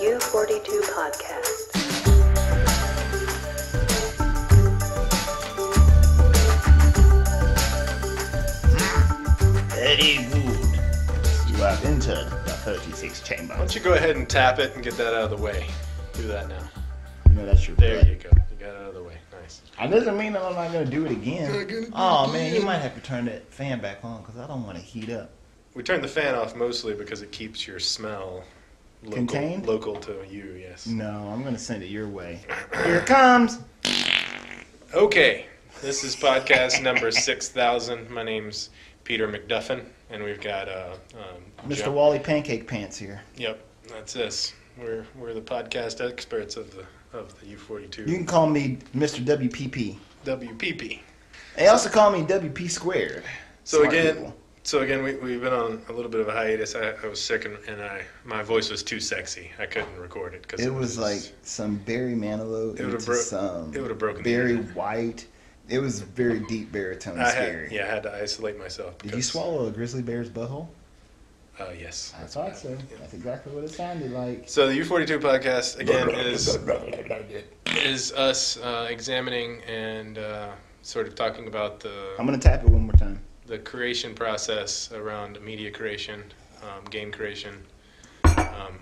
You42 podcast. Very good. You have entered the 36 chamber. Why don't you go ahead and tap it and get that out of the way? Do that now. You know that's your There butt. you go. You got it out of the way. Nice. That doesn't mean that I'm not going to do it again. Oh, man, you might have to turn that fan back on because I don't want to heat up. We turned the fan off mostly because it keeps your smell Contained? local to you, yes. No, I'm going to send it your way. Here it comes. Okay. This is podcast number 6000. My name's Peter McDuffin, and we've got Mr. Wally Pancake Pants here. Yep, that's us. We're the podcast experts of the U42. You can call me Mr. WPP. WPP. They also call me WP squared. So Smart again, people. we've been on a little bit of a hiatus. I was sick and my voice was too sexy. I couldn't record it because It was like some Barry Manilow It would've into some it would've broken the Barry internet. White. It was very deep baritone scary. I had to isolate myself. Did you swallow a grizzly bear's butthole? Yes. I thought so. That's exactly what it sounded like. So the U42 podcast again is us examining and sort of talking about I'm gonna tap it one more time. the creation process around media creation, game creation.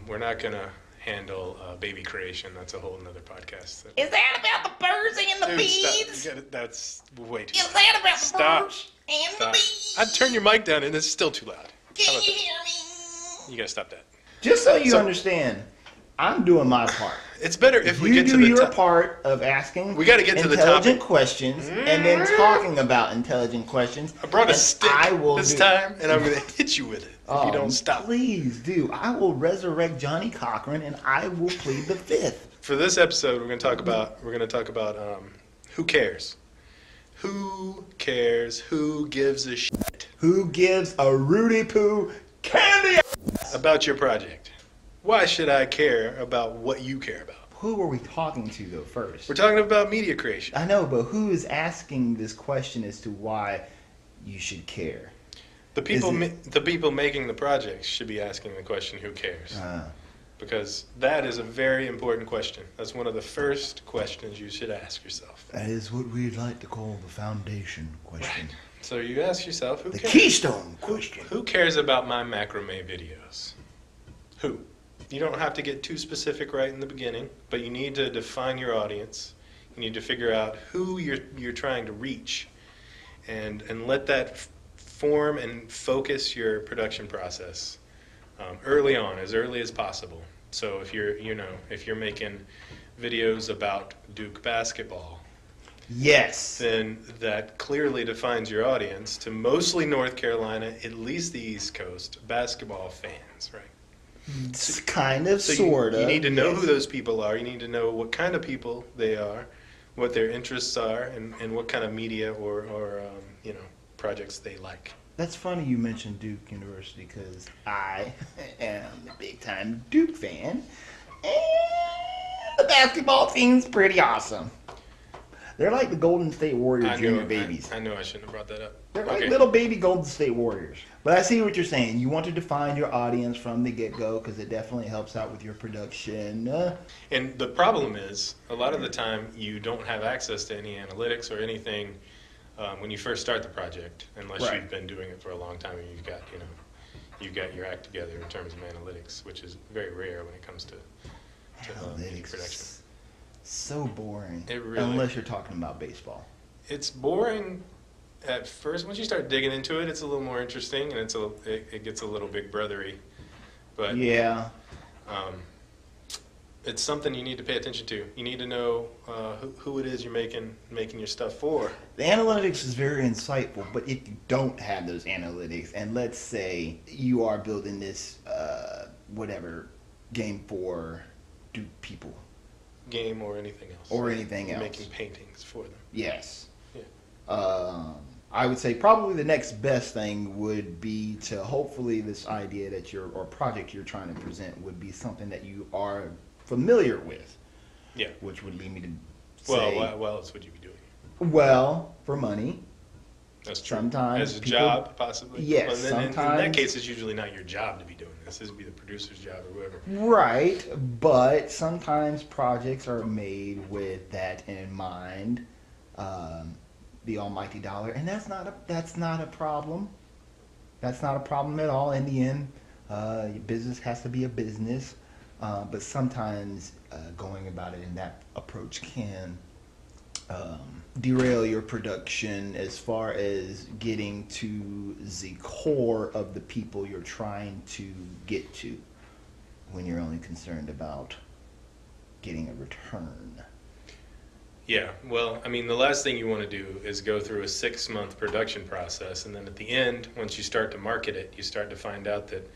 We're not gonna handle baby creation. That's a whole nother podcast. Is that about the birds and the Dude, bees? stop. That's way too Is loud. that about the Stop. birds and Stop. the bees? I'd turn your mic down and it's still too loud. Can How about you that? hear me? You gotta stop that. Just so you So- understand, I'm doing my part. It's better if we You get to do the your top. part of asking We gotta get to the intelligent topic. questions and then talking about intelligent questions. I brought a and stick I will this do- time, and I'm going to hit you with it if you don't stop. Please do. I will resurrect Johnny Cochran and I will plead the fifth. For this episode, we're going to talk about who cares. Who cares? Who gives a shit Who gives a Rudy Poo candy? about your project? Why should I care about what you care about? Who are we talking to though first? We're talking about media creation. I know, but who is asking this question as to why you should care? The people, Is the people making the projects should be asking the question, "Who cares?" Because that is a very important question. That's one of the first questions you should ask yourself. That is what we'd like to call the foundation question. So you ask yourself, "Who The cares?" keystone question. Who cares about my macrame videos? Who? You don't have to get too specific right in the beginning, but you need to define your audience. You need to figure out who you're trying to reach, and let that form and focus your production process early on, as early as possible. So if you're making videos about Duke basketball, Yes. then that clearly defines your audience to mostly North Carolina, at least the East Coast, basketball fans, right? It's kind of, So sort of. you need to know yes. who those people are. You need to know what kind of people they are, what their interests are, and what kind of media or projects they like. That's funny you mentioned Duke University because I am a big-time Duke fan, and the basketball team's pretty awesome. They're like the Golden State Warriors junior babies. I know I shouldn't have brought that up. They're like Okay. little baby Golden State Warriors. But I see what you're saying. You want to define your audience from the get-go because it definitely helps out with your production. And the problem is, a lot of the time, you don't have access to any analytics or anything when you first start the project, unless Right. you've been doing it for a long time and you've got your act together in terms of analytics, which is very rare when it comes to media production. Analytics. So boring. It really- Unless you're talking about baseball. It's boring at first. Once you start digging into it, it's a little more interesting, and it gets a little big brothery. But Yeah. it's something you need to pay attention to. You need to know who it is you're making your stuff for. The analytics is very insightful, but if you don't have those analytics, and let's say you are building this, game for Duke people, Game or anything else. or anything else. Making paintings for them. Yes. Yeah. I would say probably the next best thing would be to hopefully this idea that or project you're trying to present would be something that you are familiar with. Yeah. Which would lead me to say, Well, what else would you be doing? well, for money. That's true. Sometimes As a people- job, possibly. Yes, Well, then in that sometimes- case, it's usually not your job to be doing this. This would be the producer's job or whoever. Right, but sometimes projects are made with that in mind, the almighty dollar, and that's not a problem. That's not a problem at all. In the end, your business has to be a business, but sometimes going about it in that approach can derail your production as far as getting to the core of the people you're trying to get to, when you're only concerned about getting a return. Yeah, well, I mean, the last thing you want to do is go through a 6-month production process, and then at the end, once you start to market it, you start to find out that,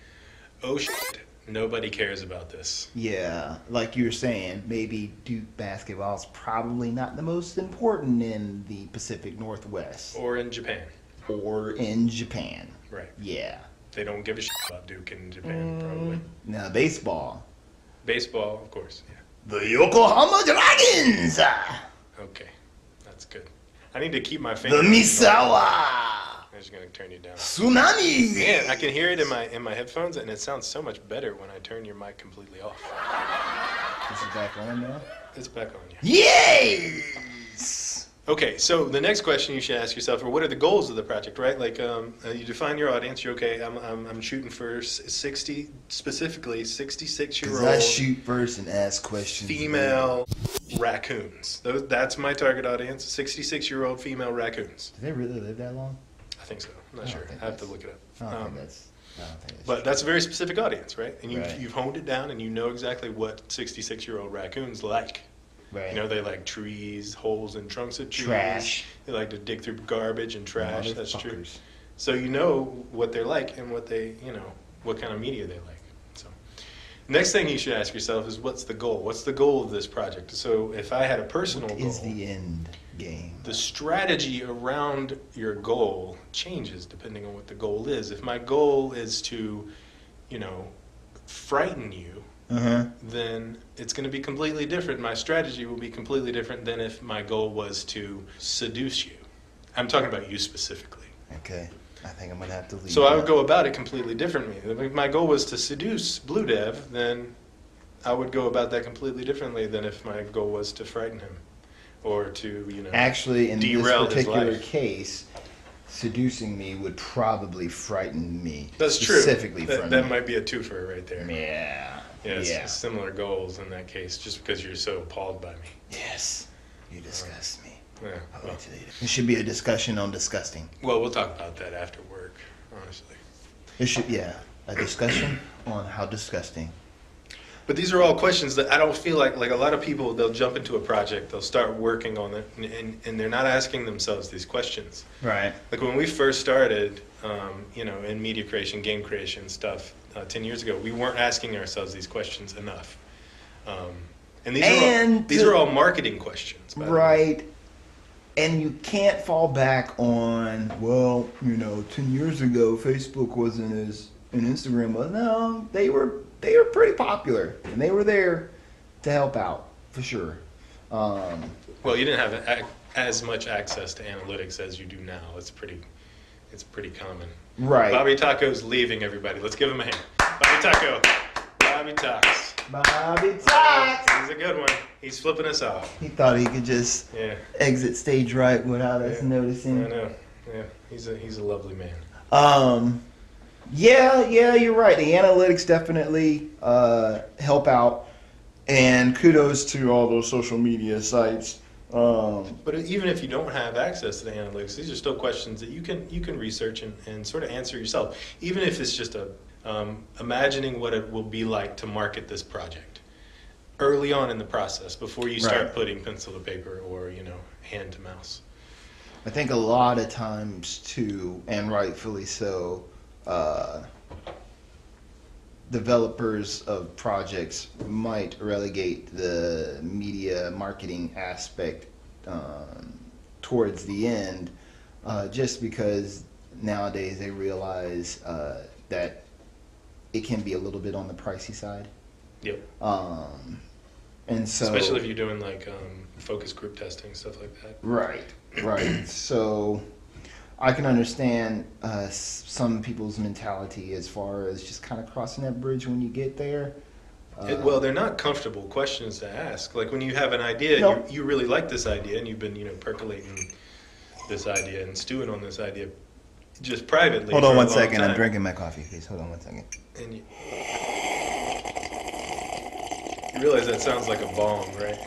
oh shit, nobody cares about this. Yeah, like you were saying, maybe Duke basketball's probably not the most important in the Pacific Northwest. Or in Japan. Or in Japan. Right. Yeah. They don't give a shit about Duke in Japan, probably. Now, baseball. Baseball, of course, yeah. The Yokohama Dragons! Okay, that's good. I need to keep my The finger. Misawa! I'm just gonna turn you down. Tsunami! Man, I can hear it in my headphones, and it sounds so much better when I turn your mic completely off. This is back on now? It's back on you. Yes! Okay, so the next question you should ask yourself are, what are the goals of the project, right? Like, you define your audience. You're okay. I'm shooting for 60, specifically 66-year-old. Because I shoot first and ask questions. Female raccoons. That's my target audience. 66-year-old female raccoons. Do they really live that long? I think so. I'm not I sure. don't think I have to that's- look it up. I don't think that's But that's a very specific audience, right? And Right. you've honed it down, and you know exactly what 66-year-old raccoons like. right. You know, they like trees, holes in trunks of trees. Trash. They like to dig through garbage and trash. That's true. Motherfuckers. So you know what they're like and what they, what kind of media they like. So, next thing you should ask yourself is, what's the goal? What's the goal of this project? So if I had a personal What goal, is the end game? the strategy around your goal changes depending on what the goal is. If my goal is to, frighten you, then it's going to be completely different. My strategy will be completely different than if my goal was to seduce you. I'm talking about you specifically. Okay. I think I'm going to have to leave. So I would that. go about it completely differently. If my goal was to seduce Blue Dev, then I would go about that completely differently than if my goal was to frighten him or to, Actually, in this derail his particular life. case, seducing me would probably frighten me. That's true. Specifically from That me. might be a twofer right there. Yeah. Yes, Yeah. similar goals in that case, just because you're so appalled by me. Yes. You disgust me. Yeah. I'll wait till later. It should be a discussion on disgusting. Well, we'll talk about that after work, honestly. It should, a discussion on how disgusting. But these are all questions that I don't feel like a lot of people, they'll jump into a project, they'll start working on it, and they're not asking themselves these questions. Right. Like when we first started, in media creation, game creation stuff 10 years ago, we weren't asking ourselves these questions enough. And these are all marketing questions. By the way. Right. And you can't fall back on, 10 years ago, Facebook wasn't as, and Instagram was. No, they were pretty popular, and they were there to help out, for sure. Well, you didn't have as much access to analytics as you do now. It's pretty common. Right. Bobby Taco's leaving, everybody. Let's give him a hand. Bobby Taco. Bobby Talks. Bobby Talks. He's a good one. He's flipping us off. He thought he could just exit stage right without us noticing. I know. Yeah, he's a lovely man. Yeah, you're right. The analytics definitely help out, and kudos to all those social media sites. But even if you don't have access to the analytics, these are still questions that you can research and sort of answer yourself. Even if it's just imagining what it will be like to market this project early on in the process before you start putting pencil to paper or hand to mouse. I think a lot of times too, and rightfully so, developers of projects might relegate the media marketing aspect towards the end, just because nowadays they realize that it can be a little bit on the pricey side. Yep. And so, especially if you're doing like focus group testing, stuff like that. Right. So, I can understand some people's mentality as far as just kind of crossing that bridge when you get there. Well, they're not comfortable questions to ask. Like when you have an idea, Nope. you really like this idea, and you've been, percolating this idea and stewing on this idea just privately. Hold for on a one long second. I'm time. drinking my coffee, please. Hold on one second. And you realize that sounds like a bong, right?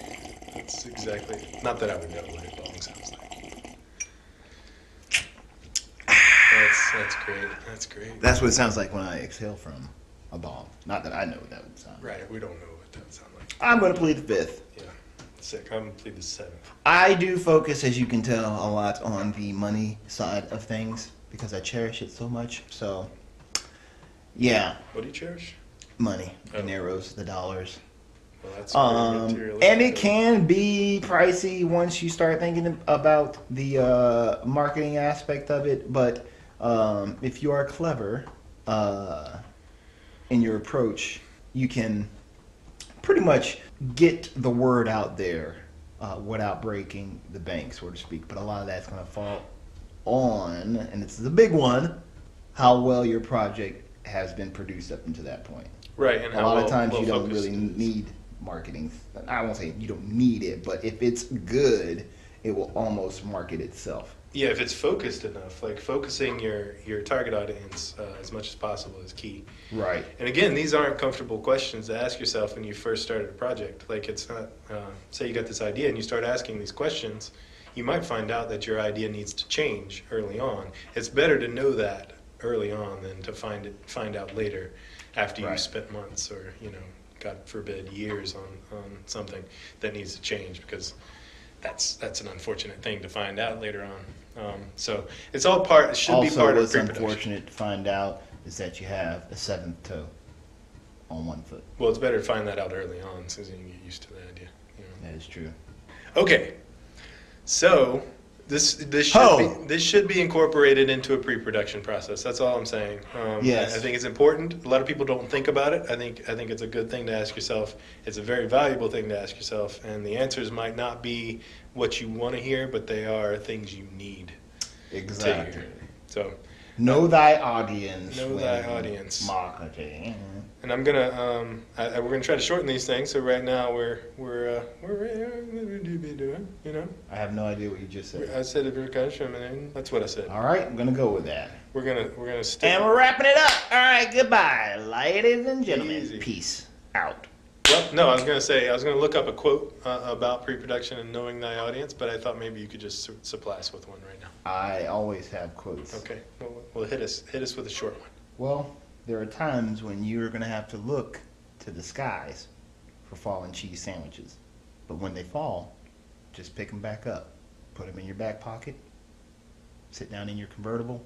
That's exactly. Not that I would know what a bong sounds like. That's great. That's great. That's what it sounds like when I exhale from a bomb. Not that I know what that would sound like. Right. We don't know what that would sound like. I'm going to plead the fifth. Yeah. Sick. I'm gonna plead the seventh. I do focus, as you can tell, a lot on the money side of things because I cherish it so much. So, yeah, What do you cherish? money, the Oh. euros, the dollars. Well, that's very materialistic. And it can be pricey once you start thinking about the marketing aspect of it. But if you are clever in your approach, you can pretty much get the word out there without breaking the bank, so to speak. But a lot of that's going to fall on, and this is a big one, how well your project has been produced up until that point. Right, and A how lot of well- times well you don't focused really it is. need marketing. I won't say you don't need it, but if it's good, it will almost market itself. Yeah, if it's focused enough, like focusing your target audience as much as possible is key. Right. And again, these aren't comfortable questions to ask yourself when you first started a project. Like it's not, say you got this idea and you start asking these questions, you might find out that your idea needs to change early on. It's better to know that early on than to find out later after you Right. spent months or, God forbid, years on something that needs to change, because that's an unfortunate thing to find out later on. So it's all part. It should be Also, part of what's pre-production. unfortunate to find out is that you have a seventh toe on one foot. Well, it's better to find that out early on, so you can get used to the idea. That is true. Okay, so this should be incorporated into a pre-production process. That's all I'm saying. Yes. I think it's important. A lot of people don't think about it. I think it's a good thing to ask yourself. It's a very valuable thing to ask yourself, and the answers might not be what you want to hear, but they are things you need Exactly. to hear. So, Know thy audience. Know when thy audience. Marketing. and I'm gonna we're gonna try to shorten these things. So right now we're doing. I have no idea what you just said. I said it very kind of feminine. That's what I said. All right, I'm gonna go with that. We're gonna stick. And we're wrapping it up. All right, goodbye, ladies and gentlemen. Easy. Peace out. Well, no, I was gonna look up a quote about pre-production and knowing thy audience, but I thought maybe you could just supply us with one right now. I always have quotes. Okay, well hit us with a short one. Well, there are times when you're gonna have to look to the skies for falling cheese sandwiches, but when they fall, just pick them back up, put them in your back pocket, sit down in your convertible,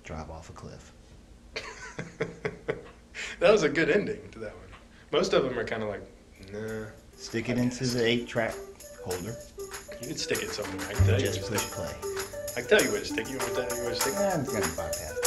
drive off a cliff. That was a good ending to that one. Most of them are kind of like, nah. Stick it into the 8-track holder, You can stick it somewhere. I can tell you just where to push stick. play. I can tell you where to stick. You want to stick? I'm gonna bypass